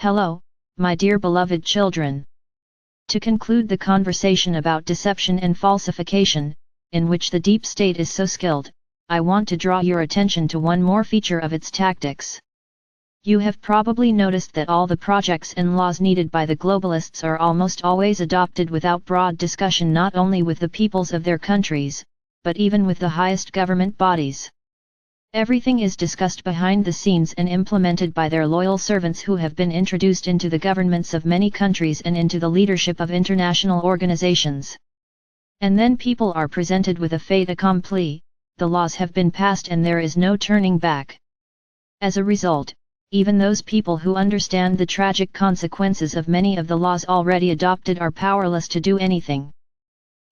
Hello, my dear beloved children. To conclude the conversation about deception and falsification, in which the deep state is so skilled, I want to draw your attention to one more feature of its tactics. You have probably noticed that all the projects and laws needed by the globalists are almost always adopted without broad discussion, not only with the peoples of their countries, but even with the highest government bodies. Everything is discussed behind the scenes and implemented by their loyal servants who have been introduced into the governments of many countries and into the leadership of international organizations. And then people are presented with a fait accompli, the laws have been passed and there is no turning back. As a result, even those people who understand the tragic consequences of many of the laws already adopted are powerless to do anything.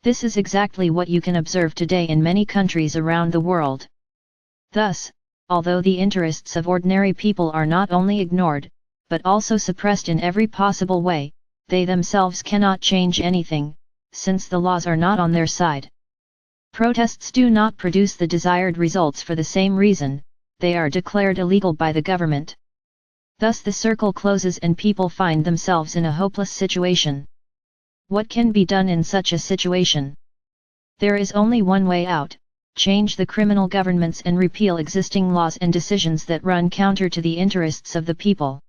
This is exactly what you can observe today in many countries around the world. Thus, although the interests of ordinary people are not only ignored, but also suppressed in every possible way, they themselves cannot change anything, since the laws are not on their side. Protests do not produce the desired results for the same reason, they are declared illegal by the government. Thus the circle closes and people find themselves in a hopeless situation. What can be done in such a situation? There is only one way out: change the criminal governments and repeal existing laws and decisions that run counter to the interests of the people.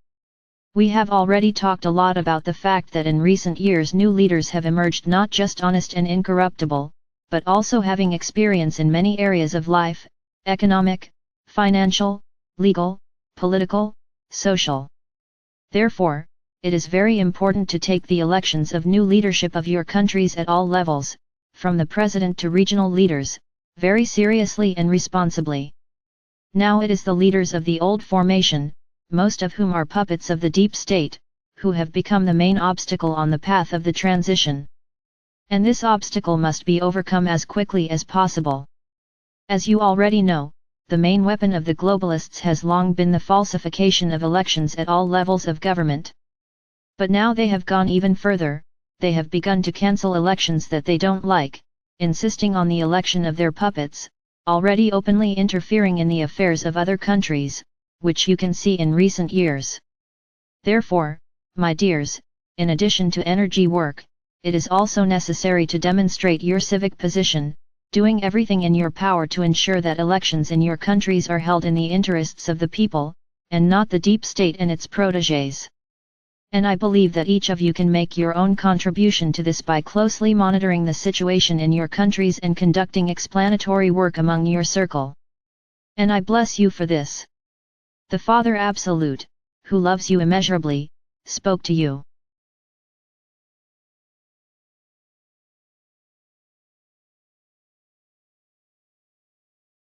We have already talked a lot about the fact that in recent years new leaders have emerged not just honest and incorruptible, but also having experience in many areas of life: economic, financial, legal, political, social. Therefore, it is very important to take the elections of new leadership of your countries at all levels, from the president to regional leaders, very seriously and responsibly. Now it is the leaders of the old formation, most of whom are puppets of the deep state, who have become the main obstacle on the path of the transition. And this obstacle must be overcome as quickly as possible. As you already know, the main weapon of the globalists has long been the falsification of elections at all levels of government. But now they have gone even further, they have begun to cancel elections that they don't like, insisting on the election of their puppets, already openly interfering in the affairs of other countries, which you can see in recent years. Therefore, my dears, in addition to energy work, it is also necessary to demonstrate your civic position, doing everything in your power to ensure that elections in your countries are held in the interests of the people, and not the deep state and its protégés. And I believe that each of you can make your own contribution to this by closely monitoring the situation in your countries and conducting explanatory work among your circle. And I bless you for this. The Father Absolute, who loves you immeasurably, spoke to you.